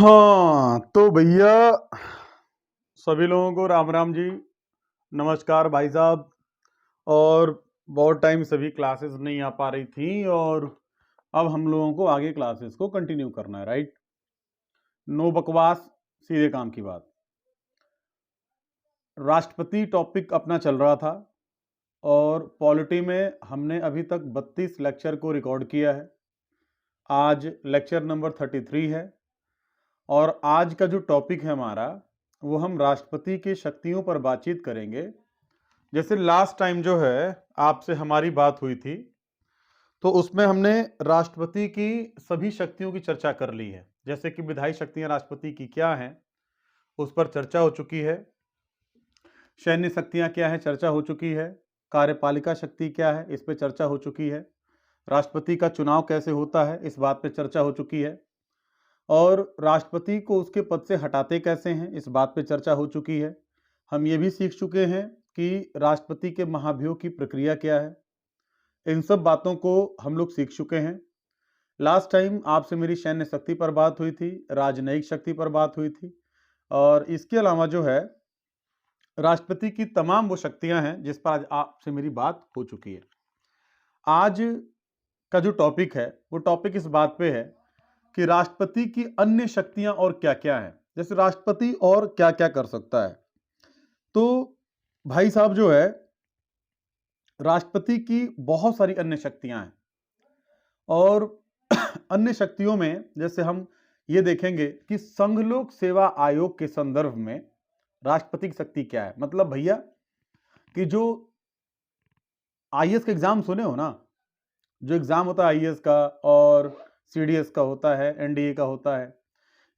हाँ, तो भैया सभी लोगों को राम राम जी। नमस्कार भाई साहब। और बहुत टाइम सभी क्लासेस नहीं आ पा रही थी और अब हम लोगों को आगे क्लासेस को कंटिन्यू करना है, राइट। नो बकवास, सीधे काम की बात। राष्ट्रपति टॉपिक अपना चल रहा था और पॉलिटी में हमने अभी तक 32 लेक्चर को रिकॉर्ड किया है। आज लेक्चर नंबर 33 है और आज का जो टॉपिक है हमारा वो हम राष्ट्रपति की शक्तियों पर बातचीत करेंगे। जैसे लास्ट टाइम जो है आपसे हमारी बात हुई थी तो उसमें हमने राष्ट्रपति की सभी शक्तियों की चर्चा कर ली है। जैसे कि विधायी शक्तियां राष्ट्रपति की क्या हैं उस पर चर्चा हो चुकी है, सैन्य शक्तियां क्या है चर्चा हो चुकी है, कार्यपालिका शक्ति क्या है इस पर चर्चा हो चुकी है, राष्ट्रपति का चुनाव कैसे होता है इस बात पर चर्चा हो चुकी है, और राष्ट्रपति को उसके पद से हटाते कैसे हैं इस बात पे चर्चा हो चुकी है। हम ये भी सीख चुके हैं कि राष्ट्रपति के महाभियोग की प्रक्रिया क्या है। इन सब बातों को हम लोग सीख चुके हैं। लास्ट टाइम आपसे मेरी सैन्य शक्ति पर बात हुई थी, राजनयिक शक्ति पर बात हुई थी, और इसके अलावा जो है राष्ट्रपति की तमाम वो शक्तियां हैं जिस पर आज आपसे मेरी बात हो चुकी है। आज का जो टॉपिक है वो टॉपिक इस बात पे है कि राष्ट्रपति की अन्य शक्तियां और क्या क्या हैं। जैसे राष्ट्रपति और क्या क्या कर सकता है, तो भाई साहब जो है राष्ट्रपति की बहुत सारी अन्य शक्तियां हैं और अन्य शक्तियों में जैसे हम ये देखेंगे कि संघ लोक सेवा आयोग के संदर्भ में राष्ट्रपति की शक्ति क्या है। मतलब भैया कि जो आईएएस का एग्जाम सुने हो ना, जो एग्जाम होता है आईएएस का और सीडीएस का होता है, एनडीए का होता है,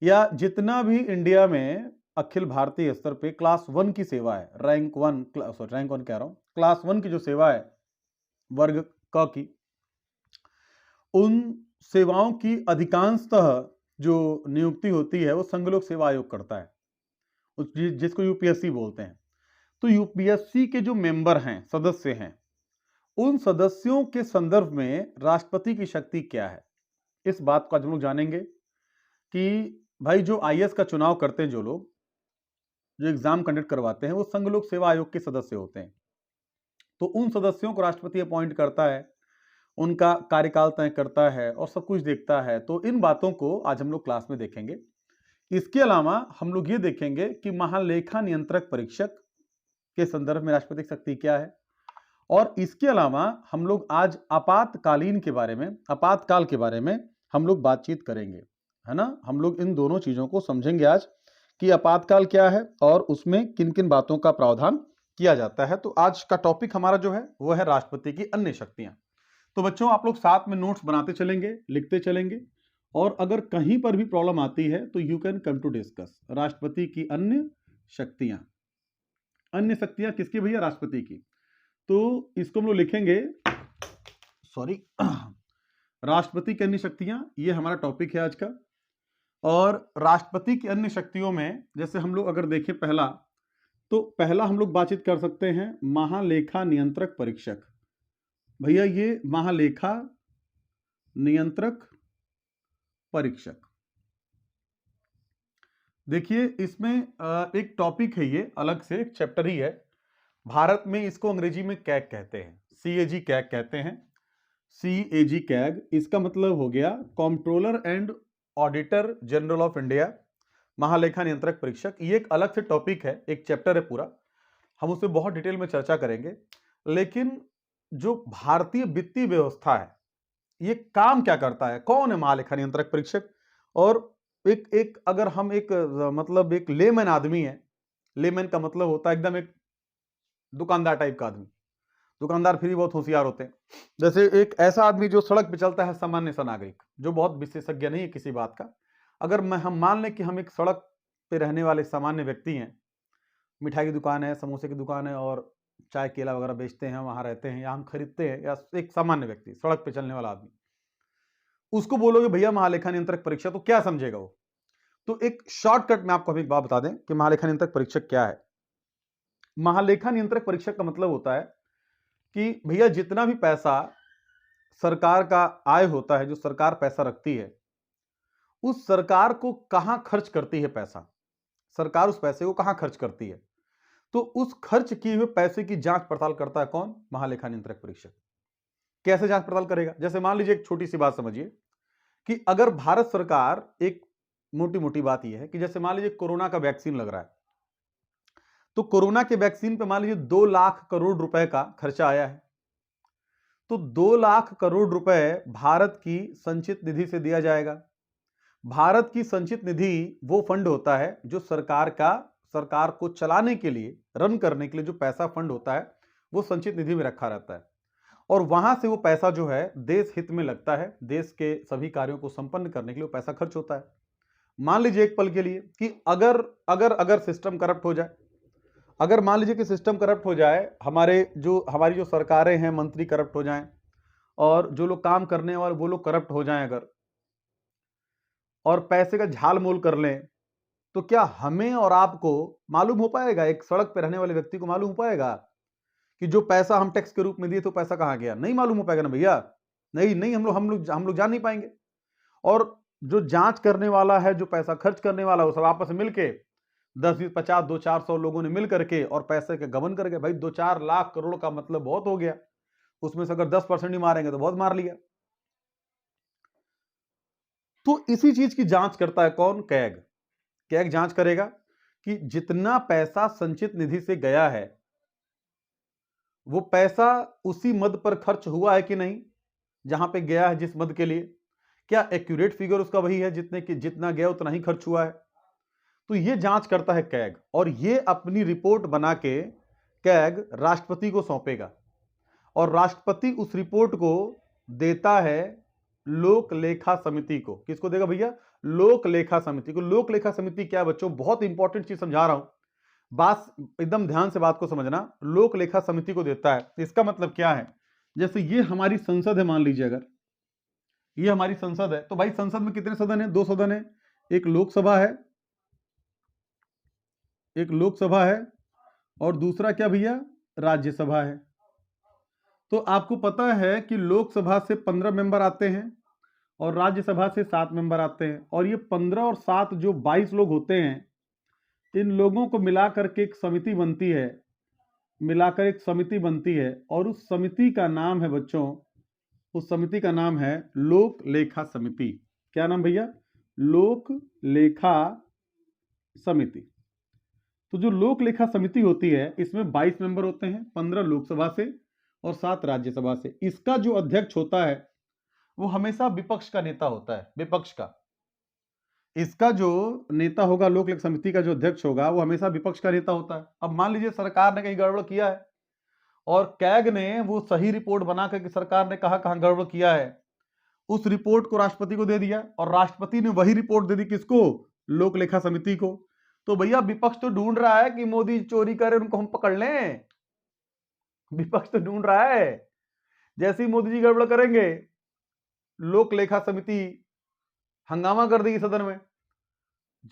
या जितना भी इंडिया में अखिल भारतीय स्तर पे क्लास 1 की सेवा है, रैंक 1 कह रहा हूं, क्लास 1 की जो सेवा है वर्ग क की, उन सेवाओं की अधिकांशतः जो नियुक्ति होती है वो संघ लोक सेवा आयोग करता है, जिसको यूपीएससी बोलते हैं। तो यूपीएससी के जो मेंबर हैं, सदस्य हैं, उन सदस्यों के संदर्भ में राष्ट्रपति की शक्ति क्या है इस बात को आज हम लोग जानेंगे कि भाई जो आईएएस का चुनाव करते हैं, जो लोग जो एग्जाम कंडक्ट करवाते हैं वो संघ लोक सेवा आयोग के सदस्य होते हैं। तो उन सदस्यों को राष्ट्रपति अपॉइंट करता है, उनका कार्यकाल तय करता है और सब कुछ देखता है। तो इन बातों को आज हम लोग क्लास में देखेंगे। इसके अलावा हम लोग ये देखेंगे कि महालेखा नियंत्रक परीक्षक के संदर्भ में राष्ट्रपति की शक्ति क्या है, और इसके अलावा हम लोग आज आपातकालीन के बारे में, आपातकाल के बारे में हम लोग बातचीत करेंगे, है ना। हम लोग इन दोनों चीजों को समझेंगे आज कि आपातकाल क्या है और उसमें किन किन बातों का प्रावधान किया जाता है। तो आज का टॉपिक हमारा जो है वो है राष्ट्रपति की अन्य शक्तियां। तो बच्चों आप लोग साथ में नोट्स बनाते चलेंगे, लिखते चलेंगे, और अगर कहीं पर भी प्रॉब्लम आती है तो you can come to discuss. राष्ट्रपति की अन्य शक्तियां, अन्य शक्तियां किसकी भैया? राष्ट्रपति की। तो इसको हम लोग लिखेंगे, सॉरी, राष्ट्रपति की अन्य शक्तियां, ये हमारा टॉपिक है आज का। और राष्ट्रपति की अन्य शक्तियों में जैसे हम लोग अगर देखें पहला, तो पहला हम लोग बातचीत कर सकते हैं महालेखा नियंत्रक परीक्षक। भैया ये महालेखा नियंत्रक परीक्षक, देखिए इसमें एक टॉपिक है, ये अलग से एक चैप्टर ही है। भारत में इसको अंग्रेजी में कैग कहते हैं, सीएजी कैग कहते हैं। सीएजी कैग इसका मतलब हो गया controller and auditor general of India, महालेखा नियंत्रक परीक्षक। ये एक अलग से टॉपिक है, एक चैप्टर है पूरा, हम उसमें बहुत डिटेल में चर्चा करेंगे। लेकिन जो भारतीय वित्तीय व्यवस्था है ये काम क्या करता है, कौन है महालेखा नियंत्रक परीक्षक, और एक अगर हम एक मतलब एक लेमैन आदमी है, लेमैन का मतलब होता है एकदम एक दुकानदार टाइप का आदमी, दुकानदार फिर भी बहुत होशियार होते हैं। जैसे एक ऐसा आदमी जो सड़क पे चलता है, सामान्य सा नागरिक जो बहुत विशेषज्ञ नहीं है किसी बात का। अगर हम मान लें कि हम एक सड़क पे रहने वाले सामान्य व्यक्ति हैं, मिठाई की दुकान है, समोसे की दुकान है और चाय केला वगैरह बेचते हैं, वहां रहते हैं या हम खरीदते हैं, या एक सामान्य व्यक्ति सड़क पे चलने वाला आदमी, उसको बोलोगे भैया महालेखा नियंत्रक परीक्षा, तो क्या समझेगा वो? तो एक शॉर्टकट में आपको अभी एक बात बता दें कि महालेखा नियंत्रक परीक्षक क्या है। महालेखा नियंत्रक परीक्षक का मतलब होता है कि भैया जितना भी पैसा सरकार का आय होता है, जो सरकार पैसा रखती है, उस सरकार को कहां खर्च करती है पैसा, सरकार उस पैसे को कहां खर्च करती है, तो उस खर्च किए हुए पैसे की जांच पड़ताल करता है कौन? महालेखा नियंत्रक परीक्षक। कैसे जांच पड़ताल करेगा? जैसे मान लीजिए एक छोटी सी बात समझिए कि अगर भारत सरकार, एक मोटी मोटी बात यह है कि जैसे मान लीजिए कोरोना का वैक्सीन लग रहा है, तो कोरोना के वैक्सीन पे मान लीजिए 2 लाख करोड़ रुपए का खर्चा आया है, तो 2 लाख करोड़ रुपए भारत की संचित निधि से दिया जाएगा। भारत की संचित निधि वो फंड होता है जो सरकार को चलाने के लिए, रन करने के लिए जो पैसा फंड होता है वो संचित निधि में रखा रहता है, और वहां से वो पैसा जो है देश हित में लगता है, देश के सभी कार्यों को संपन्न करने के लिए वो पैसा खर्च होता है। मान लीजिए एक पल के लिए कि अगर अगर अगर सिस्टम करप्ट हो जाए, अगर मान लीजिए कि सिस्टम करप्ट हो जाए, हमारी जो सरकारें हैं, मंत्री करप्ट हो जाएं, और जो लोग काम करने वाले वो लोग करप्ट हो जाएं अगर, और पैसे का झाल मोल कर लें, तो क्या हमें और आपको मालूम हो पाएगा, एक सड़क पर रहने वाले व्यक्ति को मालूम हो पाएगा कि जो पैसा हम टैक्स के रूप में दिए तो पैसा कहां गया? नहीं मालूम हो पाएगा ना भैया। नहीं नहीं, हम लोग जान नहीं पाएंगे। और जो जांच करने वाला है, जो पैसा खर्च करने वाला है, वो सब आपस में मिलके 10, 20, 50, 2, 400 लोगों ने मिल करके और पैसे के गबन करके, भाई 2-4 लाख करोड़ का मतलब बहुत हो गया, उसमें से अगर 10% ही मारेंगे तो बहुत मार लिया। तो इसी चीज की जांच करता है कौन? कैग। कैग जांच करेगा कि जितना पैसा संचित निधि से गया है वो पैसा उसी मद पर खर्च हुआ है कि नहीं, जहां पे गया है जिस मद के लिए, क्या एक्यूरेट फिगर उसका वही है, जितना गया उतना ही खर्च हुआ है। तो ये जांच करता है कैग, और ये अपनी रिपोर्ट बना के कैग राष्ट्रपति को सौंपेगा, और राष्ट्रपति उस रिपोर्ट को देता है लोक लेखा समिति को। किसको देगा भैया? लोक लेखा समिति को। लोक लेखा समिति क्या है बच्चों? बहुत इंपॉर्टेंट चीज समझा रहा हूं, बात एकदम ध्यान से बात को समझना। लोक लेखा समिति को देता है, इसका मतलब क्या है? जैसे ये हमारी संसद है, मान लीजिए अगर ये हमारी संसद है, तो भाई संसद में कितने सदन है? 2 सदन है, एक लोकसभा है, एक लोकसभा है, और दूसरा क्या भैया? राज्यसभा है। तो आपको पता है कि लोकसभा से 15 मेंबर आते हैं और राज्यसभा से 7 मेंबर आते हैं, और ये 15 और 7 जो 22 लोग होते हैं, इन लोगों को मिलाकर के एक समिति बनती है, मिलाकर एक समिति बनती है, और उस समिति का नाम है बच्चों, उस समिति का नाम है लोक लेखा समिति। क्या नाम भैया? लोक लेखा समिति। तो जो लोक लेखा समिति होती है इसमें 22 मेंबर होते हैं, 15 लोकसभा से और 7 राज्यसभा से। इसका जो अध्यक्ष होता है वो हमेशा विपक्ष का नेता होता है, विपक्ष का। इसका जो नेता होगा, लोक लेखा समिति का जो अध्यक्ष होगा, वो हमेशा विपक्ष का नेता होता है। अब मान लीजिए सरकार ने कहीं गड़बड़ किया है और कैग ने वो सही रिपोर्ट बनाकर कि सरकार ने कहां गड़बड़ किया है, उस रिपोर्ट को राष्ट्रपति को दे दिया, और राष्ट्रपति ने वही रिपोर्ट दे दी किसको? लोक लेखा समिति को। तो भैया विपक्ष तो ढूंढ रहा है कि मोदी चोरी करे, उनको हम पकड़ लें। विपक्ष तो ढूंढ रहा है, जैसे ही मोदी जी गड़बड़ करेंगे लोक लेखा समिति हंगामा कर देगी सदन में,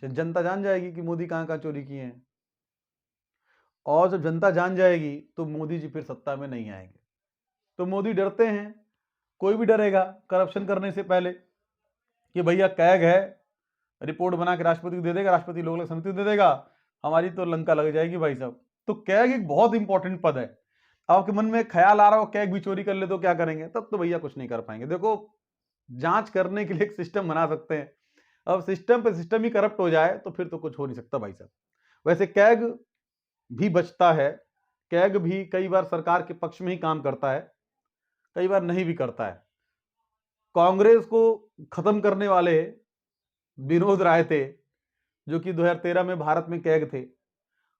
जनता जान जाएगी कि मोदी कहां चोरी किए हैं, और जब जनता जान जाएगी तो मोदी जी फिर सत्ता में नहीं आएंगे। तो मोदी डरते हैं, कोई भी डरेगा करप्शन करने से पहले कि भैया कैग है, रिपोर्ट बना के राष्ट्रपति को दे देगा, राष्ट्रपति लोक लेखा समिति को दे देगा, हमारी तो लंका लग जाएगी भाई साहब। तो कैग एक बहुत इंपॉर्टेंट पद है। आपके मन में ख्याल आ रहा हो कैग भी चोरी कर ले तो क्या करेंगे? तब तो भैया कुछ नहीं कर पाएंगे। देखो, जांच करने के लिए एक सिस्टम बना सकते हैं, अब सिस्टम पे सिस्टम ही करप्ट हो जाए तो फिर तो कुछ हो नहीं सकता भाई साहब। वैसे कैग भी बचता है, कैग भी कई बार सरकार के पक्ष में ही काम करता है, कई बार नहीं भी करता है। कांग्रेस को खत्म करने वाले विनोद राय थे, जो कि 2013 में भारत में कैग थे,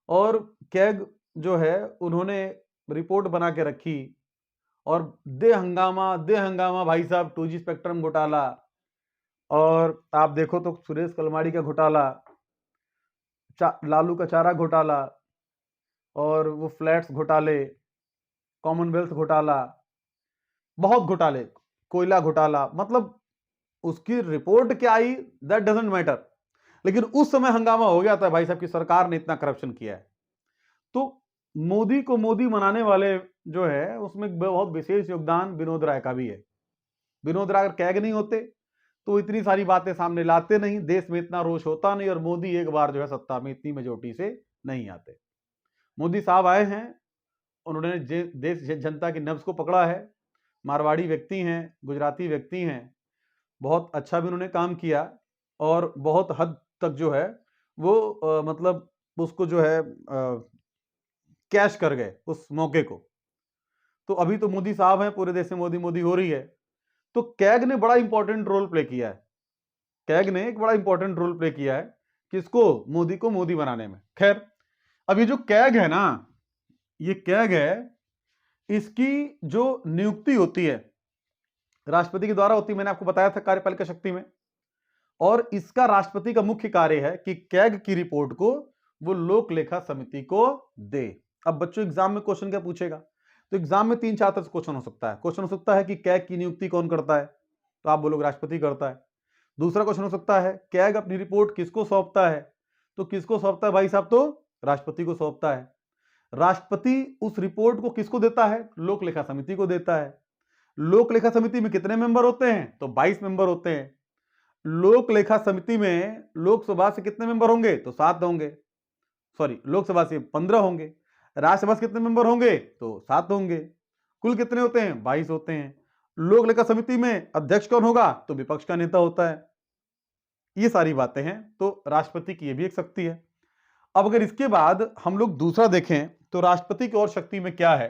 और कैग जो है उन्होंने रिपोर्ट बना के रखी, और दे हंगामा भाई साहब। 2G स्पेक्ट्रम घोटाला, और आप देखो तो सुरेश कलमाड़ी का घोटाला, लालू का चारा घोटाला, और वो फ्लैट्स घोटाले, कॉमनवेल्थ घोटाला, बहुत घोटाले, कोयला घोटाला, मतलब उसकी रिपोर्ट क्या आई दैट डजंट मैटर, लेकिन उस समय हंगामा हो गया था भाई साहब कि सरकार ने इतना करप्शन किया है। तो मोदी को मोदी बनाने वाले जो है उसमें बहुत विशेष योगदान विनोद राय का भी है। विनोद राय अगर कैग नहीं होते तो इतनी सारी बातें सामने लाते नहीं, देश में इतना रोष होता नहीं, और मोदी एक बार जो है सत्ता में इतनी मेजोरिटी से नहीं आते। मोदी साहब आए हैं, उन्होंने देश जनता की नब्ज को पकड़ा है। मारवाड़ी व्यक्ति हैं, गुजराती व्यक्ति हैं, बहुत अच्छा भी उन्होंने काम किया, और बहुत हद तक जो है वो मतलब उसको जो है कैश कर गए उस मौके को। तो अभी तो मोदी साहब हैं, पूरे देश में मोदी मोदी हो रही है। तो कैग ने बड़ा इंपॉर्टेंट रोल प्ले किया है, कैग ने एक बड़ा इंपॉर्टेंट रोल प्ले किया है किसको, मोदी को मोदी बनाने में। खैर, अब ये जो कैग है ना, ये कैग है, इसकी जो नियुक्ति होती है राष्ट्रपति के द्वारा होती है, मैंने आपको बताया था कार्यपालिका शक्ति में। और इसका राष्ट्रपति का मुख्य कार्य है कि कैग की रिपोर्ट को वो लोक लेखा समिति को दे। अब बच्चों एग्जाम में क्वेश्चन क्या पूछेगा, तो एग्जाम में 3-4 तरह से क्वेश्चन हो सकता है। क्वेश्चन हो सकता है कि कैग की नियुक्ति कौन करता है, तो आप बोलोगे राष्ट्रपति करता है। दूसरा क्वेश्चन हो सकता है कैग अपनी रिपोर्ट किसको सौंपता है, तो किसको सौंपता है भाई साहब, तो राष्ट्रपति को सौंपता है। राष्ट्रपति उस रिपोर्ट को किसको देता है, लोक लेखा समिति को देता है। लोक लेखा समिति में कितने मेंबर होते हैं, तो 22 मेंबर होते हैं। लोक लेखा समिति में लोकसभा से कितने मेंबर होंगे, तो 7 होंगे, सॉरी लोकसभा से 15 होंगे, राज्यसभा से कितने मेंबर होंगे, तो 7 होंगे। कुल कितने होते हैं, 22 होते हैं। लोक लेखा समिति में अध्यक्ष कौन होगा, तो विपक्ष का नेता होता है। ये सारी बातें हैं, तो राष्ट्रपति की ये भी एक शक्ति है। अब अगर इसके बाद हम लोग दूसरा देखें तो राष्ट्रपति की और शक्ति में क्या है,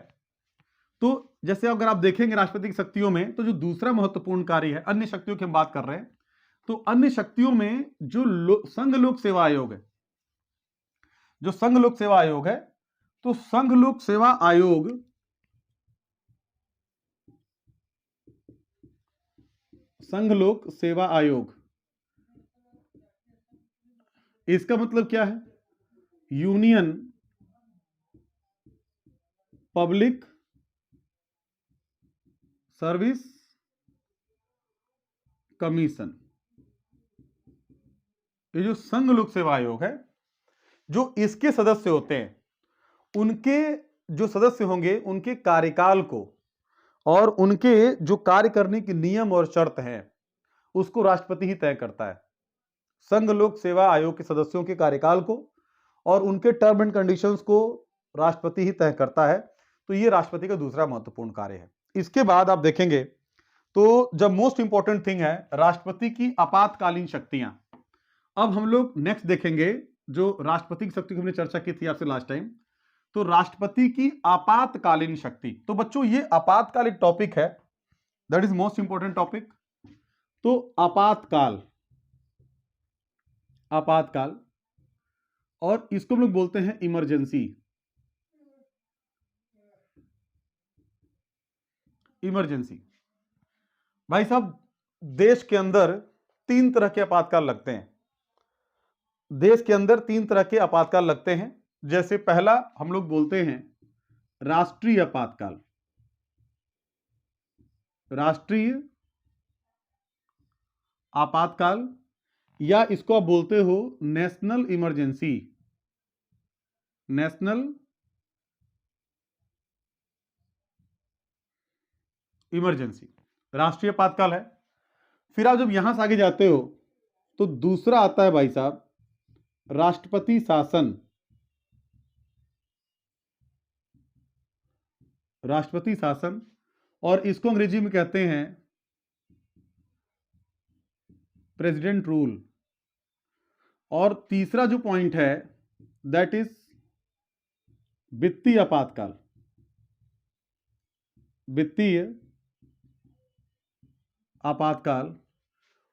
तो जैसे अगर आप देखेंगे राष्ट्रपति की शक्तियों में, तो जो दूसरा महत्वपूर्ण कार्य है, अन्य शक्तियों की हम बात कर रहे हैं, तो अन्य शक्तियों में जो संघ लोक सेवा आयोग है, जो संघ लोक सेवा आयोग है, तो संघ लोक सेवा आयोग संघ लोक सेवा आयोग, इसका मतलब क्या है, यूनियन पब्लिक सर्विस कमीशन। ये जो संघ लोक सेवा आयोग है, जो इसके सदस्य होते हैं, उनके जो सदस्य होंगे उनके कार्यकाल को और उनके जो कार्य करने के नियम और शर्त हैं उसको राष्ट्रपति ही तय करता है। संघ लोक सेवा आयोग के सदस्यों के कार्यकाल को और उनके टर्म एंड कंडीशंस को राष्ट्रपति ही तय करता है। तो ये राष्ट्रपति का दूसरा महत्वपूर्ण कार्य है। इसके बाद आप देखेंगे तो जब मोस्ट इंपॉर्टेंट थिंग है राष्ट्रपति की आपातकालीन शक्तियां। अब हम लोग नेक्स्ट देखेंगे जो राष्ट्रपति की शक्ति की हमने चर्चा की थी आपसे लास्ट टाइम, तो राष्ट्रपति की आपातकालीन शक्ति। तो बच्चों ये आपातकालीन टॉपिक है, that is most important topic. तो आपातकाल, आपातकाल, और इसको हम लोग बोलते हैं इमरजेंसी। इमरजेंसी भाई साहब, देश के अंदर 3 तरह के आपातकाल लगते हैं। देश के अंदर 3 तरह के आपातकाल लगते हैं। जैसे पहला हम लोग बोलते हैं राष्ट्रीय आपातकाल, राष्ट्रीय आपातकाल, या इसको आप बोलते हो नेशनल इमरजेंसी, नेशनल इमरजेंसी, राष्ट्रीय आपातकाल है। फिर आप जब यहां से आगे जाते हो तो दूसरा आता है भाई साहब राष्ट्रपति शासन, राष्ट्रपति शासन, और इसको अंग्रेजी में कहते हैं प्रेसिडेंट रूल। और तीसरा जो पॉइंट है दैट इज वित्तीय आपातकाल, वित्तीय आपातकाल,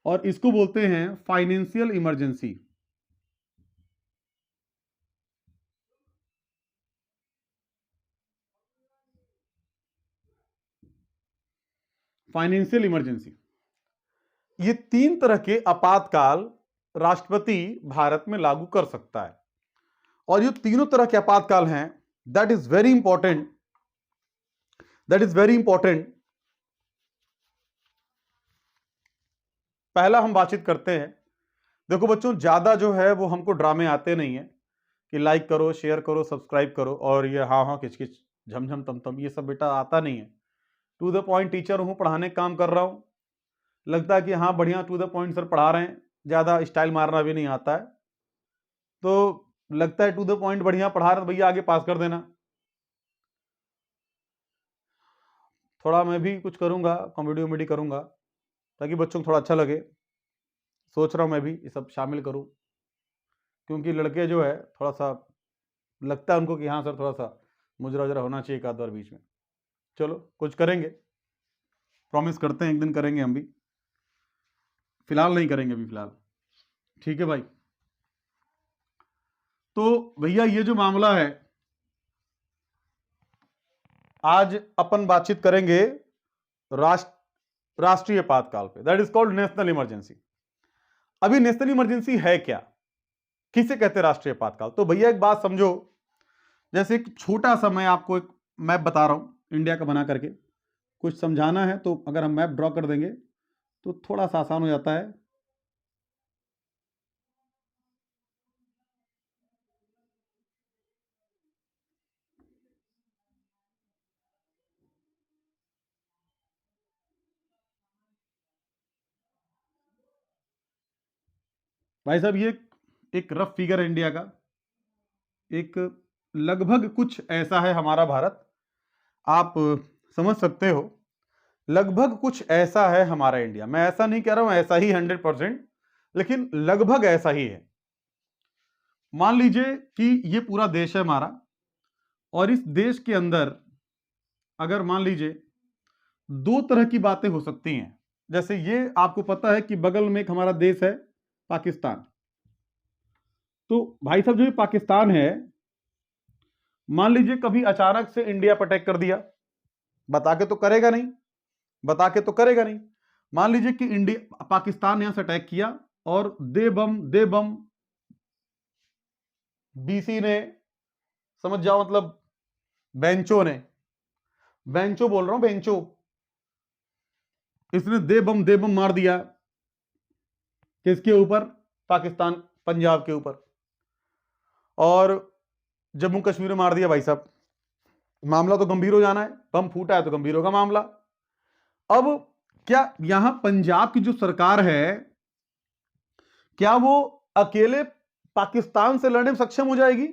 और इसको बोलते हैं फाइनेंशियल इमरजेंसी। फाइनेंशियल इमरजेंसी, ये 3 तरह के आपातकाल राष्ट्रपति भारत में लागू कर सकता है। और ये तीनों तरह के आपातकाल हैं, that is very important, that is very important. पहला हम बातचीत करते हैं। देखो बच्चों, ज्यादा जो है वो हमको ड्रामे आते नहीं है कि लाइक करो, शेयर करो, सब्सक्राइब करो और ये हाँ हाँ किचकिच झमझम तमतम, ये सब बेटा आता नहीं है। टू द पॉइंट टीचर हूं, पढ़ाने का काम कर रहा हूं, लगता है कि हाँ बढ़िया टू द पॉइंट सर पढ़ा रहे हैं, ज़्यादा स्टाइल मारना भी नहीं आता है, तो लगता है टू द पॉइंट बढ़िया पढ़ा रहे हैं, भैया आगे पास कर देना। थोड़ा मैं भी कुछ करूँगा, कॉमेडी वॉमेडी करूँगा ताकि बच्चों को थोड़ा अच्छा लगे। सोच रहा हूँ मैं भी ये सब शामिल करूँ, क्योंकि लड़के जो है थोड़ा सा लगता है उनको कि हाँ सर थोड़ा सा मुजरा उजरा होना चाहिए एक आध बार बीच में। चलो कुछ करेंगे, प्रॉमिस करते हैं एक दिन करेंगे हम भी, फिलहाल नहीं करेंगे अभी फिलहाल। ठीक है भाई। तो भैया ये जो मामला है, आज अपन बातचीत करेंगे राष्ट्रीय आपातकाल पे, that is called national emergency. अभी नेशनल इमरजेंसी है क्या, किसे कहते हैं राष्ट्रीय आपातकाल? तो भैया एक बात समझो, जैसे एक छोटा सा मैं आपको एक मैप बता रहा हूं इंडिया का बना करके, कुछ समझाना है तो अगर हम मैप ड्रॉ कर देंगे तो थोड़ा सा आसान हो जाता है। भाई साहब ये एक रफ फिगर है इंडिया का, एक लगभग कुछ ऐसा है हमारा भारत, आप समझ सकते हो, लगभग कुछ ऐसा है हमारा इंडिया। मैं ऐसा नहीं कह रहा हूं ऐसा ही 100%, लेकिन लगभग ऐसा ही है। मान लीजिए कि ये पूरा देश है हमारा, और इस देश के अंदर अगर मान लीजिए दो तरह की बातें हो सकती हैं। जैसे ये आपको पता है कि बगल में एक हमारा देश है पाकिस्तान। तो भाई साहब जो ये पाकिस्तान है, मान लीजिए कभी अचानक से इंडिया पर अटैक कर दिया, बता के तो करेगा नहीं, बता के तो करेगा नहीं। मान लीजिए कि इंडिया पाकिस्तान ने यहां से अटैक किया और दे बम बीसी ने, समझ जाओ मतलब बेंचो ने, बेंचो बोल रहा हूं बेंचो, इसने दे बम मार दिया किसके ऊपर? पाकिस्तान, पंजाब के ऊपर, और जम्मू कश्मीर में मार दिया। भाई साहब मामला तो गंभीर हो जाना है, बम फूटा है तो गंभीर होगा मामला। अब क्या यहां पंजाब की जो सरकार है, क्या वो अकेले पाकिस्तान से लड़ने में सक्षम हो जाएगी?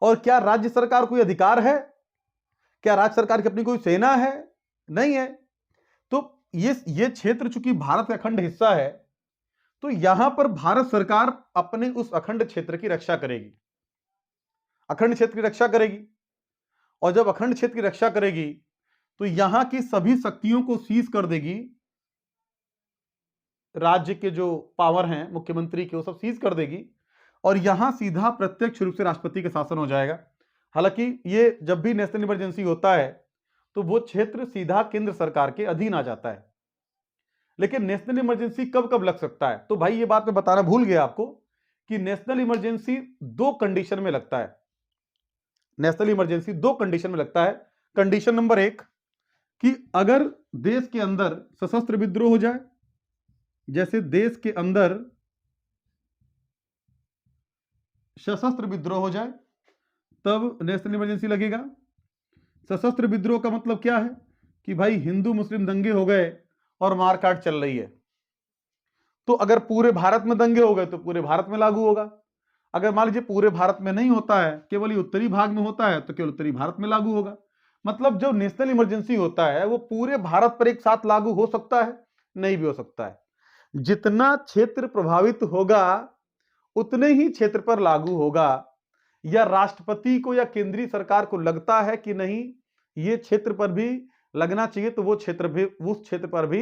और क्या राज्य सरकार कोई अधिकार है? क्या राज्य सरकार की अपनी कोई सेना है? नहीं है। तो ये क्षेत्र चूंकि भारत का अखंड हिस्सा है, तो यहां पर भारत सरकार अपने उस अखंड क्षेत्र की रक्षा करेगी, अखंड क्षेत्र की रक्षा करेगी। और जब अखंड क्षेत्र की रक्षा करेगी तो यहां की सभी शक्तियों को सीज कर देगी, राज्य के जो पावर हैं मुख्यमंत्री के वो सब सीज कर देगी, और यहां सीधा प्रत्यक्ष रूप से राष्ट्रपति का शासन हो जाएगा। हालांकि ये जब भी नेशनल इमरजेंसी होता है तो वो क्षेत्र सीधा केंद्र सरकार के अधीन आ जाता है। लेकिन नेशनल इमरजेंसी कब कब लग सकता है? तो भाई ये बात मैं बताना भूल गया आपको कि नेशनल इमरजेंसी दो कंडीशन में लगता है। नेशनल इमरजेंसी दो कंडीशन में लगता है। कंडीशन नंबर एक कि अगर देश के अंदर सशस्त्र विद्रोह हो जाए, जैसे देश के अंदर सशस्त्र विद्रोह हो जाए तब नेशनल इमरजेंसी लगेगा। सशस्त्र विद्रोह का मतलब क्या है कि भाई हिंदू मुस्लिम दंगे हो गए और मारकाट चल रही है, तो अगर पूरे भारत में दंगे हो गए तो पूरे भारत में लागू होगा। अगर मान लीजिए पूरे भारत में नहीं होता है, केवल ये उत्तरी भाग में होता है, तो केवल उत्तरी भारत में लागू होगा। मतलब जो नेशनल इमरजेंसी होता है वो पूरे भारत पर एक साथ लागू हो सकता है, नहीं भी हो सकता है। जितना क्षेत्र प्रभावित होगा उतने ही क्षेत्र पर लागू होगा। या राष्ट्रपति को या केंद्रीय सरकार को लगता है कि नहीं ये क्षेत्र पर भी लगना चाहिए, तो वो क्षेत्र भी, उस क्षेत्र पर भी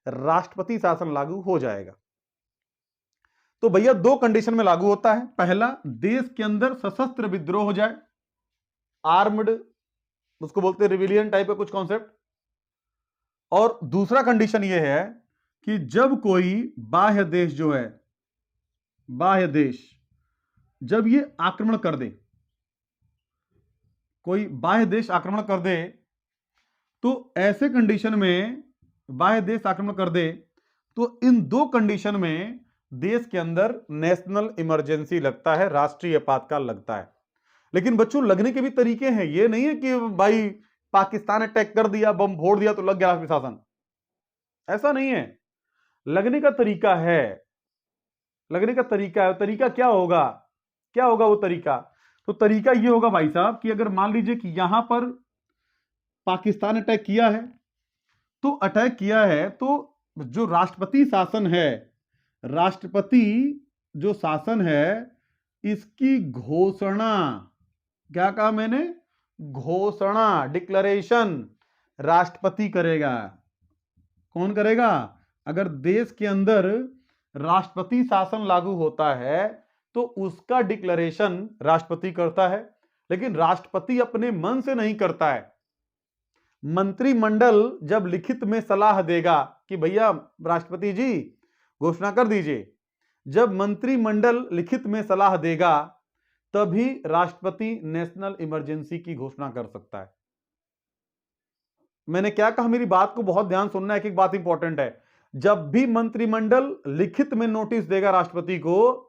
राष्ट्रपति शासन लागू हो जाएगा। तो भैया दो कंडीशन में लागू होता है। पहला, देश के अंदर सशस्त्र विद्रोह हो जाए, आर्म्ड, उसको बोलते हैं रिविलियन टाइप का कुछ कॉन्सेप्ट। और दूसरा कंडीशन यह है कि जब कोई बाह्य देश जो है, बाह्य देश जब ये आक्रमण कर दे, कोई बाह्य देश आक्रमण कर दे, तो ऐसे कंडीशन में बाह्य देश आक्रमण कर दे तो इन दो कंडीशन में देश के अंदर नेशनल इमरजेंसी लगता है, राष्ट्रीय आपातकाल लगता है। लेकिन बच्चों लगने के भी तरीके हैं, ये नहीं है कि भाई पाकिस्तान अटैक कर दिया, बम फोड़ दिया तो लग गया शासन, ऐसा नहीं है। लगने का तरीका है, लगने का तरीका है। तरीका क्या होगा, क्या होगा वो तरीका? तो तरीका ये होगा भाई साहब कि अगर मान लीजिए कि यहां पर पाकिस्तान अटैक किया है, तो अटैक किया है तो जो राष्ट्रपति शासन है, राष्ट्रपति जो शासन है, इसकी घोषणा, क्या कहा मैंने, घोषणा, डिक्लेरेशन राष्ट्रपति करेगा। कौन करेगा? अगर देश के अंदर राष्ट्रपति शासन लागू होता है तो उसका डिक्लेरेशन राष्ट्रपति करता है, लेकिन राष्ट्रपति अपने मन से नहीं करता है। मंत्रिमंडल जब लिखित में सलाह देगा कि भैया राष्ट्रपति जी घोषणा कर दीजिए, जब मंत्रिमंडल लिखित में सलाह देगा तभी राष्ट्रपति नेशनल इमरजेंसी की घोषणा कर सकता है। मैंने क्या कहा, मेरी बात को बहुत ध्यान सुनना है, एक एक बात इंपॉर्टेंट है। जब भी मंत्रिमंडल लिखित में नोटिस देगा राष्ट्रपति को,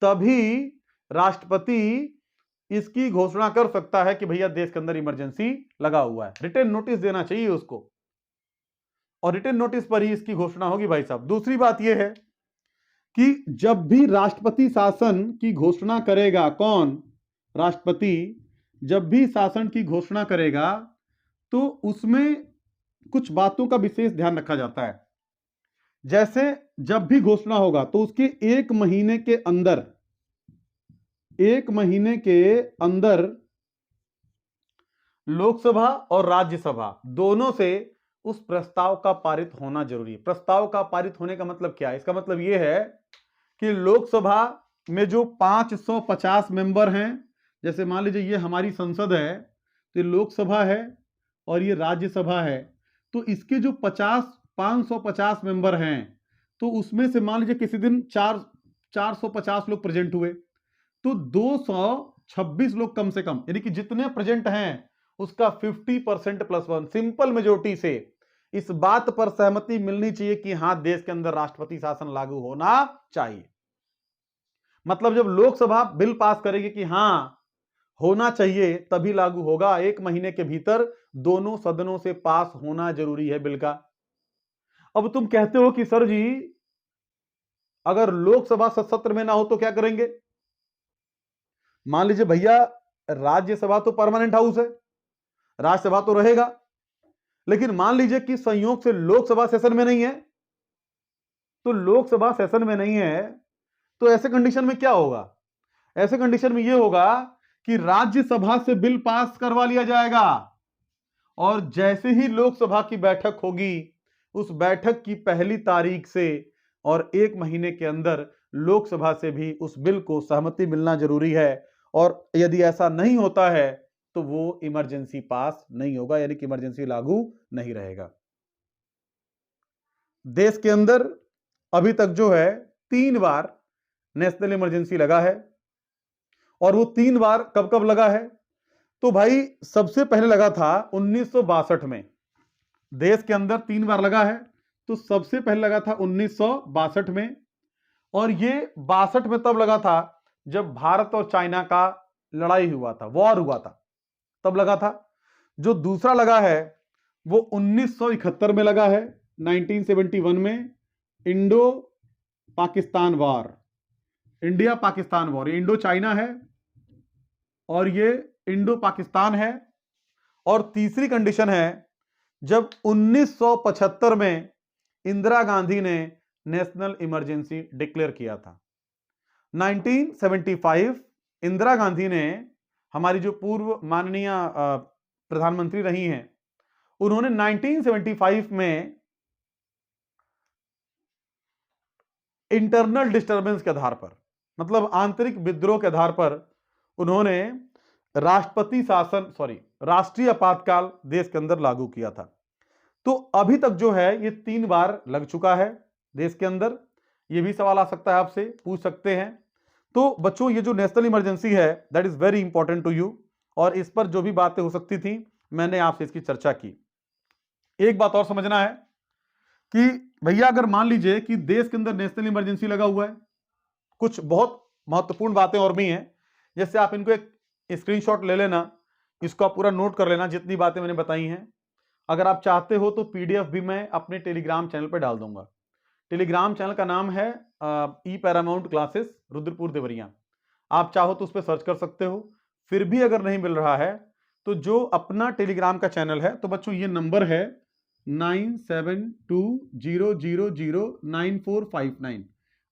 तभी राष्ट्रपति इसकी घोषणा कर सकता है कि भैया देश के अंदर इमरजेंसी लगा हुआ है। रिटन नोटिस देना चाहिए उसको, और रिटन नोटिस पर ही इसकी घोषणा होगी भाई साहब। दूसरी बात यह है कि जब भी राष्ट्रपति शासन की घोषणा करेगा, कौन? राष्ट्रपति जब भी शासन की घोषणा करेगा तो उसमें कुछ बातों का विशेष ध्यान रखा जाता है। जैसे जब भी घोषणा होगा तो उसके एक महीने के अंदर, एक महीने के अंदर लोकसभा और राज्यसभा दोनों से उस प्रस्ताव का पारित होना जरूरी है। प्रस्ताव का पारित होने का मतलब क्या है? इसका मतलब यह है कि लोकसभा में जो 550 मेंबर हैं, जैसे मान लीजिए ये हमारी संसद है, तो ये लोकसभा है और ये राज्यसभा है, तो इसके जो 550 मेंबर हैं, तो उसमें से मान लीजिए किसी दिन 450 लोग प्रेजेंट हुए, तो 226 लोग कम से कम, यानी कि जितने प्रेजेंट हैं उसका 50% प्लस 1 सिंपल मेजोरिटी से इस बात पर सहमति मिलनी चाहिए कि हां देश के अंदर राष्ट्रपति शासन लागू होना चाहिए। मतलब जब लोकसभा बिल पास करेगी कि हां होना चाहिए, तभी लागू होगा। एक महीने के भीतर दोनों सदनों से पास होना जरूरी है बिल का। अब तुम कहते हो कि सर जी अगर लोकसभा सत्र में ना हो तो क्या करेंगे? मान लीजिए भैया राज्यसभा तो परमानेंट हाउस है, राज्यसभा तो रहेगा, लेकिन मान लीजिए कि संयोग से लोकसभा सेशन में नहीं है, तो लोकसभा सेशन में नहीं है तो ऐसे कंडीशन में क्या होगा? ऐसे कंडीशन में यह होगा कि राज्यसभा से बिल पास करवा लिया जाएगा, और जैसे ही लोकसभा की बैठक होगी, उस बैठक की पहली तारीख से और एक महीने के अंदर लोकसभा से भी उस बिल को सहमति मिलना जरूरी है। और यदि ऐसा नहीं होता है तो वो इमरजेंसी पास नहीं होगा, यानी कि इमरजेंसी लागू नहीं रहेगा। देश के अंदर अभी तक जो है 3 बार नेशनल इमरजेंसी लगा है, और वो 3 बार कब कब लगा है? तो भाई सबसे पहले लगा था 1962 में। देश के अंदर 3 बार लगा है, तो सबसे पहले लगा था 1962 में, और ये 62 में तब लगा था जब भारत और चाइना का लड़ाई हुआ था, वॉर हुआ था, तब लगा था। जो दूसरा लगा है वो 1971 में लगा है, 1971 में, Indo Pakistan war, India Pakistan war. ये इंडो चाइना है और ये इंडो पाकिस्तान है। और तीसरी कंडीशन है जब 1975 में इंदिरा गांधी ने नेशनल इमरजेंसी डिक्लेयर किया था। 1975 इंदिरा गांधी ने, हमारी जो पूर्व माननीय प्रधानमंत्री रही हैं, उन्होंने 1975 में इंटरनल डिस्टर्बेंस के आधार पर, मतलब आंतरिक विद्रोह के आधार पर, उन्होंने राष्ट्रपति शासन, राष्ट्रीय आपातकाल देश के अंदर लागू किया था। तो अभी तक जो है ये 3 बार लग चुका है देश के अंदर। ये भी सवाल आ सकता है, आपसे पूछ सकते हैं। तो बच्चों ये जो नेशनल इमरजेंसी है that is very important to you, और इस पर जो भी बातें हो सकती थी मैंने आपसे इसकी चर्चा की। एक बात और समझना है कि भैया अगर मान लीजिए कि देश के अंदर नेशनल इमरजेंसी लगा हुआ है, कुछ बहुत महत्वपूर्ण बातें और भी हैं, जैसे आप इनको एक स्क्रीनशॉट ले लेना, इसको आप पूरा नोट कर लेना जितनी बातें मैंने बताई हैं। अगर आप चाहते हो तो पीडीएफ भी मैं अपने टेलीग्राम चैनल पर डाल दूंगा। टेलीग्राम चैनल का नाम है ई पैरामाउंट क्लासेस रुद्रपुर देवरिया। आप चाहो तो उस पर सर्च कर सकते हो। फिर भी अगर नहीं मिल रहा है तो जो अपना टेलीग्राम का चैनल है, तो बच्चों ये नंबर है 9720009459।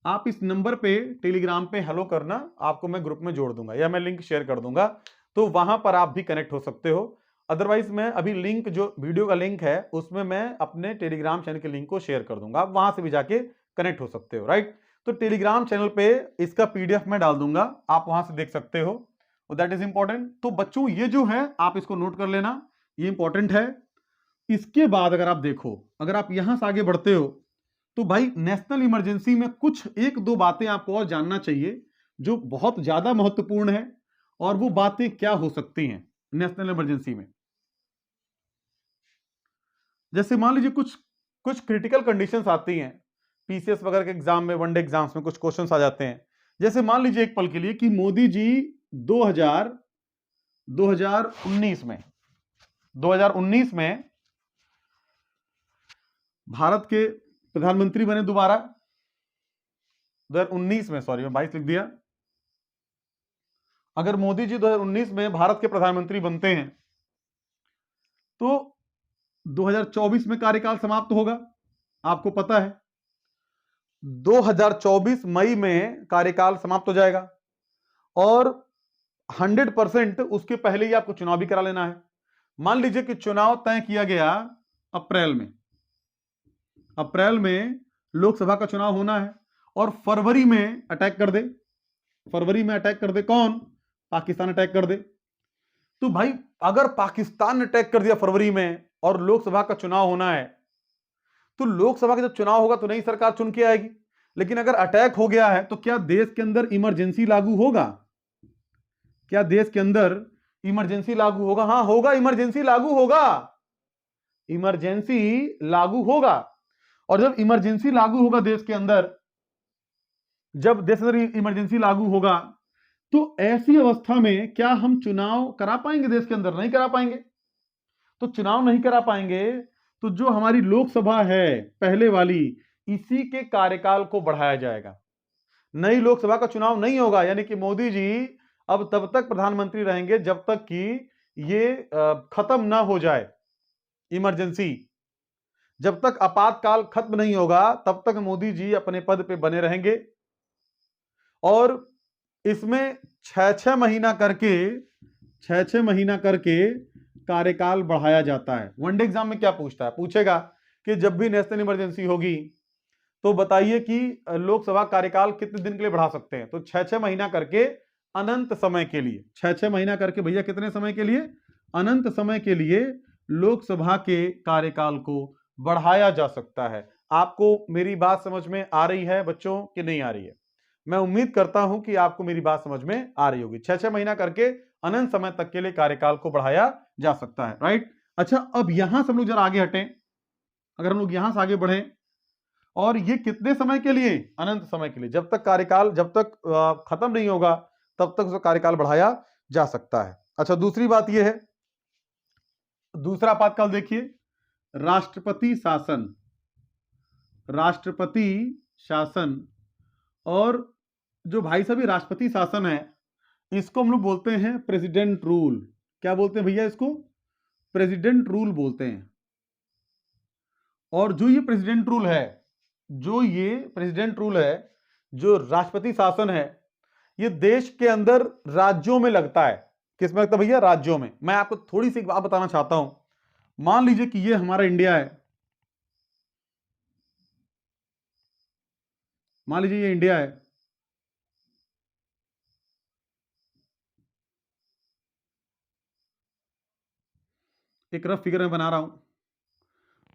आप इस नंबर पे टेलीग्राम पे हेलो करना, आपको मैं ग्रुप में जोड़ दूंगा या मैं लिंक शेयर कर दूंगा, तो वहां पर आप भी कनेक्ट हो सकते हो। अदरवाइज मैं अभी लिंक, जो वीडियो का लिंक है उसमें मैं अपने टेलीग्राम चैनल के लिंक को शेयर कर दूंगा, आप वहां से भी जाके कनेक्ट हो सकते हो, राइट। तो टेलीग्राम चैनल पे इसका पीडीएफ में डाल दूंगा, आप वहां से देख सकते हो, दैट इज इंपॉर्टेंट। तो बच्चों ये जो है आप इसको नोट कर लेना, ये इंपॉर्टेंट है। इसके बाद अगर आप देखो, अगर आप यहां से आगे बढ़ते हो तो भाई नेशनल इमरजेंसी में कुछ एक दो बातें आपको और जानना चाहिए जो बहुत ज्यादा महत्वपूर्ण है। और वो बातें क्या हो सकती हैं नेशनल इमरजेंसी में? जैसे मान लीजिए कुछ कुछ क्रिटिकल कंडीशंस आती हैं, पीसीएस वगैरह के एग्जाम में, वनडे एग्जाम्स में कुछ क्वेश्चंस आ जाते हैं। जैसे मान लीजिए एक पल के लिए कि मोदी जी 2019 में भारत के प्रधानमंत्री बने दोबारा। 2019 में, सॉरी मैं 22 लिख दिया। अगर मोदी जी 2019 में भारत के प्रधानमंत्री बनते हैं तो 2024 में कार्यकाल समाप्त होगा, आपको पता है 2024 मई में कार्यकाल समाप्त हो जाएगा। और 100% उसके पहले ही आपको चुनाव भी करा लेना है। मान लीजिए कि चुनाव तय किया गया अप्रैल में लोकसभा का चुनाव होना है और फरवरी में अटैक कर दे, कौन? पाकिस्तान अटैक कर दे। तो भाई अगर पाकिस्तान ने अटैक कर दिया फरवरी में और लोकसभा का चुनाव होना है, तो लोकसभा का जब चुनाव होगा तो नई सरकार चुन के आएगी। लेकिन अगर अटैक हो गया है तो क्या देश के अंदर इमरजेंसी लागू होगा? क्या देश के अंदर इमरजेंसी लागू होगा? हाँ होगा, इमरजेंसी लागू होगा। और जब इमरजेंसी लागू होगा देश के अंदर, जब देश के अंदर इमरजेंसी लागू होगा, तो ऐसी अवस्था में क्या हम चुनाव करा पाएंगे देश के अंदर? नहीं करा पाएंगे। तो चुनाव नहीं करा पाएंगे तो जो हमारी लोकसभा है पहले वाली, इसी के कार्यकाल को बढ़ाया जाएगा। नई लोकसभा का चुनाव नहीं होगा, यानी कि मोदी जी अब तब तक प्रधानमंत्री रहेंगे जब तक कि ये खत्म ना हो जाए इमरजेंसी। जब तक आपातकाल खत्म नहीं होगा तब तक मोदी जी अपने पद पे बने रहेंगे। और इसमें 6-6 महीना करके कार्यकाल बढ़ाया जाता है। वनडे एग्जाम में क्या पूछता है? पूछेगा कि जब भी नेशनल इमरजेंसी होगी तो बताइए कि लोकसभा कार्यकाल कितने दिन के लिए बढ़ा सकते हैं? तो 6-6 महीना करके अनंत समय के लिए, 6-6 महीना करके भैया कितने समय के लिए? अनंत समय के लिए लोकसभा के कार्यकाल को बढ़ाया जा सकता है। आपको मेरी बात समझ में आ रही है बच्चों कि नहीं आ रही है? मैं उम्मीद करता हूं कि आपको मेरी बात समझ में आ रही होगी। 6-6 महीना करके अनंत समय तक के लिए कार्यकाल को बढ़ाया जा सकता है, राइट। अच्छा, अब यहां से हम लोग जरा आगे हटें, अगर हम लोग यहां से आगे बढ़े, और ये कितने समय के लिए? अनंत समय के लिए। जब तक कार्यकाल, जब तक खत्म नहीं होगा तब तक उसका कार्यकाल बढ़ाया जा सकता है। अच्छा, दूसरी बात यह है, दूसरा आपातकाल देखिए, राष्ट्रपति शासन। और जो भाई साहब राष्ट्रपति शासन है, इसको हम लोग बोलते हैं प्रेसिडेंट रूल। क्या बोलते हैं भैया? इसको प्रेसिडेंट रूल बोलते हैं। और जो ये प्रेसिडेंट रूल है, जो राष्ट्रपति शासन है, ये देश के अंदर राज्यों में लगता है। किस में लगता है भैया? राज्यों में। मैं आपको थोड़ी सी एक बात बताना चाहता हूं। मान लीजिए कि ये हमारा इंडिया है, मान लीजिए ये इंडिया है, एक रफ फिगर में बना रहा हूं।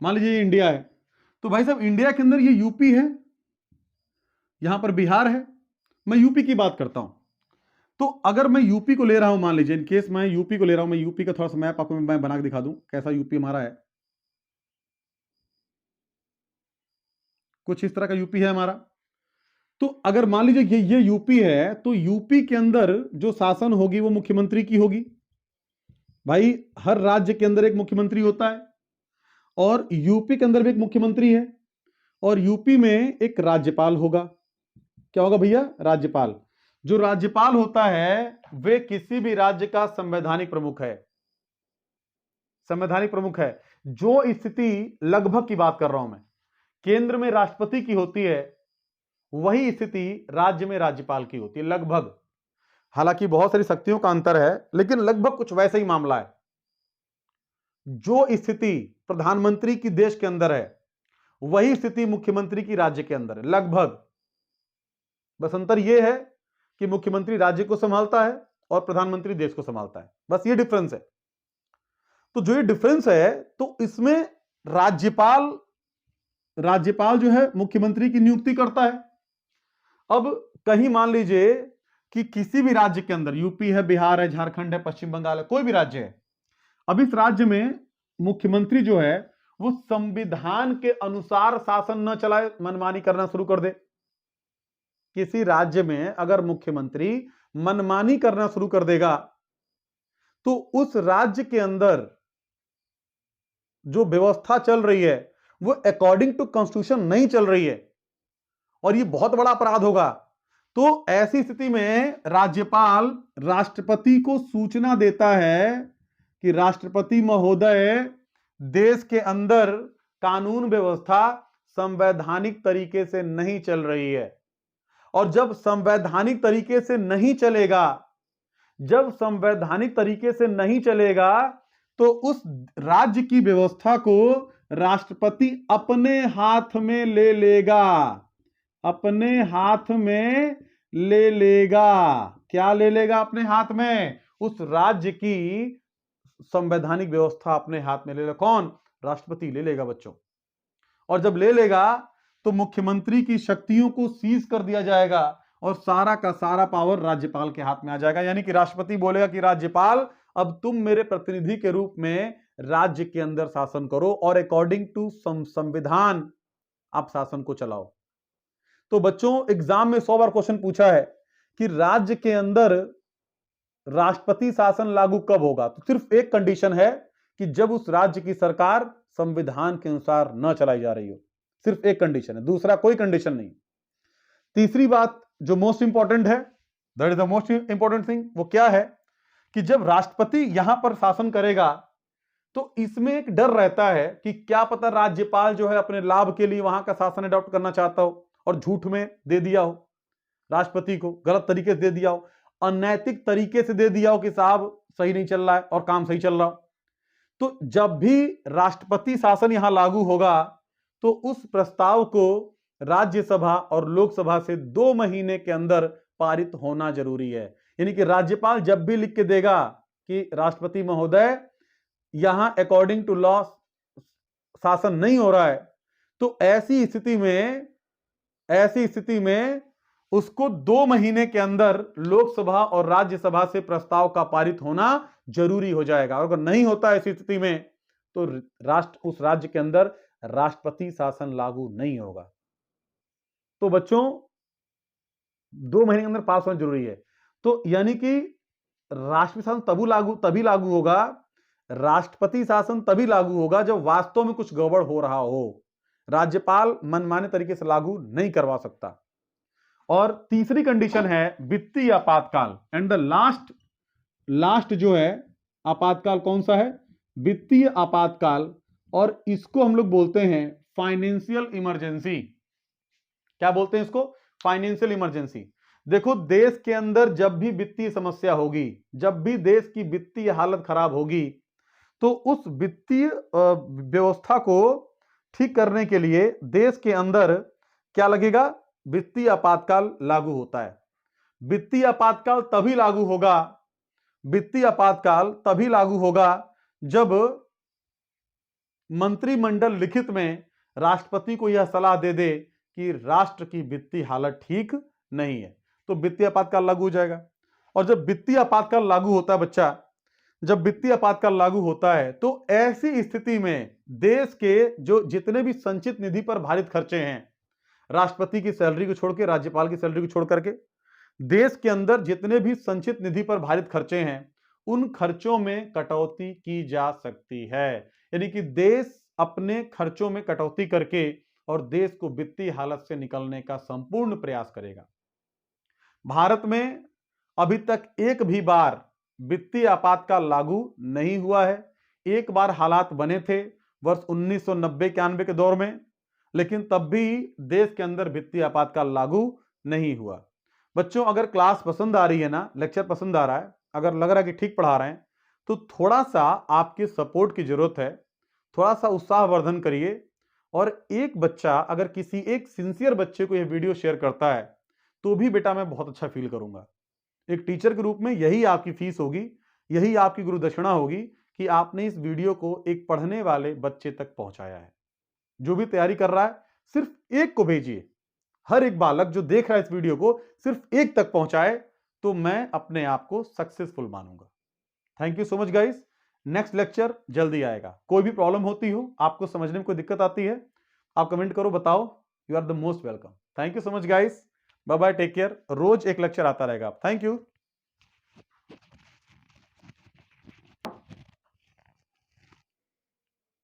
मान लीजिए ये इंडिया है, तो भाई साहब इंडिया के अंदर ये यूपी है, यहां पर बिहार है। मैं यूपी की बात करता हूं। तो अगर मैं यूपी को ले रहा हूं, मान लीजिए इन केस मैं यूपी को ले रहा हूं, मैं यूपी का थोड़ा सा मैप आपको मैं बना के दिखा दूं कैसा यूपी हमारा है। कुछ इस तरह का यूपी है हमारा। तो अगर मान लीजिए ये यूपी है, तो यूपी के अंदर जो शासन होगी वो मुख्यमंत्री की होगी। भाई हर राज्य के अंदर एक मुख्यमंत्री होता है, और यूपी के अंदर भी एक मुख्यमंत्री है। और यूपी में एक राज्यपाल होगा। क्या होगा भैया? राज्यपाल। जो राज्यपाल होता है वे किसी भी राज्य का संवैधानिक प्रमुख है। संवैधानिक प्रमुख है। जो स्थिति लगभग की बात कर रहा हूं मैं, केंद्र में राष्ट्रपति की होती है, वही स्थिति राज्य में राज्यपाल की होती है लगभग। हालांकि बहुत सारी शक्तियों का अंतर है, लेकिन लगभग कुछ वैसा ही मामला है। जो स्थिति प्रधानमंत्री की देश के अंदर है, वही स्थिति मुख्यमंत्री की राज्य के अंदर है लगभग। बस अंतर यह है कि मुख्यमंत्री राज्य को संभालता है और प्रधानमंत्री देश को संभालता है, बस ये डिफरेंस है। तो जो ये डिफरेंस है, तो इसमें राज्यपाल जो है मुख्यमंत्री की नियुक्ति करता है। अब कहीं मान लीजिए कि किसी भी राज्य के अंदर, यूपी है, बिहार है, झारखंड है, पश्चिम बंगाल है, कोई भी राज्य है, अब इस राज्य में मुख्यमंत्री जो है वो संविधान के अनुसार शासन न चलाए, मनमानी करना शुरू कर दे। किसी राज्य में अगर मुख्यमंत्री मनमानी करना शुरू कर देगा, तो उस राज्य के अंदर जो व्यवस्था चल रही है वो अकॉर्डिंग टू कॉन्स्टिट्यूशन नहीं चल रही है, और ये बहुत बड़ा अपराध होगा। तो ऐसी स्थिति में राज्यपाल राष्ट्रपति को सूचना देता है कि राष्ट्रपति महोदय, देश के अंदर कानून व्यवस्था संवैधानिक तरीके से नहीं चल रही है, और जब संवैधानिक तरीके से नहीं चलेगा, तो उस राज्य की व्यवस्था को राष्ट्रपति अपने हाथ में ले लेगा। अपने हाथ में ले लेगा। क्या ले लेगा अपने हाथ में? उस राज्य की संवैधानिक व्यवस्था अपने हाथ में ले लेगा। कौन? राष्ट्रपति ले लेगा बच्चों। और जब ले लेगा तो मुख्यमंत्री की शक्तियों को सीज कर दिया जाएगा और सारा का सारा पावर राज्यपाल के हाथ में आ जाएगा। यानी कि राष्ट्रपति बोलेगा कि राज्यपाल, अब तुम मेरे प्रतिनिधि के रूप में राज्य के अंदर शासन करो और अकॉर्डिंग टू संविधान आप शासन को चलाओ। तो बच्चों, एग्जाम में 100 बार क्वेश्चन पूछा है कि राज्य के अंदर राष्ट्रपति शासन लागू कब होगा। तो सिर्फ एक कंडीशन है कि जब उस राज्य की सरकार संविधान के अनुसार न चलाई जा रही हो। सिर्फ एक कंडीशन है, दूसरा कोई कंडीशन नहीं। तीसरी बात जो मोस्ट इंपॉर्टेंट है, that is the most important thing, वो क्या है कि जब राष्ट्रपति यहां पर शासन करेगा तो इसमें एक डर रहता है कि क्या पता राज्यपाल जो है अपने लाभ के लिए वहां का शासन अडॉप्ट करना चाहता हो और झूठ में दे दिया हो, राष्ट्रपति को गलत तरीके से दे दिया हो, अनैतिक तरीके से दे दिया हो कि साहब सही नहीं चल रहा है और काम सही चल रहा हो। तो जब भी राष्ट्रपति शासन यहां लागू होगा तो उस प्रस्ताव को राज्यसभा और लोकसभा से 2 महीने के अंदर पारित होना जरूरी है। यानी कि राज्यपाल जब भी लिख के देगा कि राष्ट्रपति महोदय यहां अकॉर्डिंग टू लॉ शासन नहीं हो रहा है, तो ऐसी स्थिति में उसको 2 महीने के अंदर लोकसभा और राज्यसभा से प्रस्ताव का पारित होना जरूरी हो जाएगा। और अगर नहीं होता ऐसी स्थिति में तो उस राज्य के अंदर राष्ट्रपति शासन लागू नहीं होगा। तो बच्चों 2 महीने के अंदर पास होना जरूरी है। तो यानी कि राष्ट्रपति शासन तभी लागू होगा, राष्ट्रपति शासन तभी लागू होगा जब वास्तव में कुछ गड़बड़ हो रहा हो। राज्यपाल मनमाने तरीके से लागू नहीं करवा सकता। और तीसरी कंडीशन है वित्तीय आपातकाल। एंड द लास्ट जो है आपातकाल कौन सा है? वित्तीय आपातकाल। और इसको हम लोग बोलते हैं फाइनेंशियल इमरजेंसी। क्या बोलते हैं इसको? Financial emergency. देखो, देश के अंदर जब भी वित्तीय समस्या होगी, जब भी देश की वित्तीय हालत खराब होगी, तो उस वित्तीय व्यवस्था को ठीक करने के लिए देश के अंदर क्या लगेगा? वित्तीय आपातकाल लागू होता है। वित्तीय आपातकाल तभी लागू होगा जब मंत्रिमंडल लिखित में राष्ट्रपति को यह सलाह दे दे कि राष्ट्र की वित्तीय हालत ठीक नहीं है, तो वित्तीय आपातकाल लागू हो जाएगा। और जब वित्तीय आपातकाल लागू होता है बच्चा, जब वित्तीय आपातकाल लागू होता है तो ऐसी स्थिति में देश के जो जितने भी संचित निधि पर भारित खर्चे हैं, राष्ट्रपति की सैलरी को छोड़ के, राज्यपाल की सैलरी को छोड़ करके, देश के अंदर जितने भी संचित निधि पर भारित खर्चे हैं, उन खर्चों में कटौती की जा सकती है। यानी कि देश अपने खर्चों में कटौती करके और देश को वित्तीय हालत से निकलने का संपूर्ण प्रयास करेगा। भारत में अभी तक एक भी बार वित्तीय आपातकाल लागू नहीं हुआ है। एक बार हालात बने थे वर्ष 1990-91 के दौर में, लेकिन तब भी देश के अंदर वित्तीय आपातकाल लागू नहीं हुआ। बच्चों, अगर क्लास पसंद आ रही है ना, लेक्चर पसंद आ रहा है, अगर लग रहा है कि ठीक पढ़ा रहे हैं, तो थोड़ा सा आपके सपोर्ट की जरूरत है। थोड़ा सा उत्साहवर्धन करिए। और एक बच्चा अगर किसी एक सिंसियर बच्चे को यह वीडियो शेयर करता है तो भी बेटा मैं बहुत अच्छा फील करूंगा। एक टीचर के रूप में यही आपकी फीस होगी, यही आपकी गुरु दक्षिणा होगी कि आपने इस वीडियो को एक पढ़ने वाले बच्चे तक पहुंचाया है। जो भी तैयारी कर रहा है, सिर्फ एक को भेजिए। हर एक बालक जो देख रहा है इस वीडियो को सिर्फ एक तक पहुंचाए तो मैं अपने आप को सक्सेसफुल मानूंगा। Thank you so much guys. Next lecture जल्दी आएगा। कोई भी प्रॉब्लम होती हो, आपको समझने में कोई दिक्कत आती है, आप कमेंट करो, बताओ। You are the most welcome. Thank you so much guys. Bye bye, take care. रोज एक लेक्चर आता रहेगा। Thank you.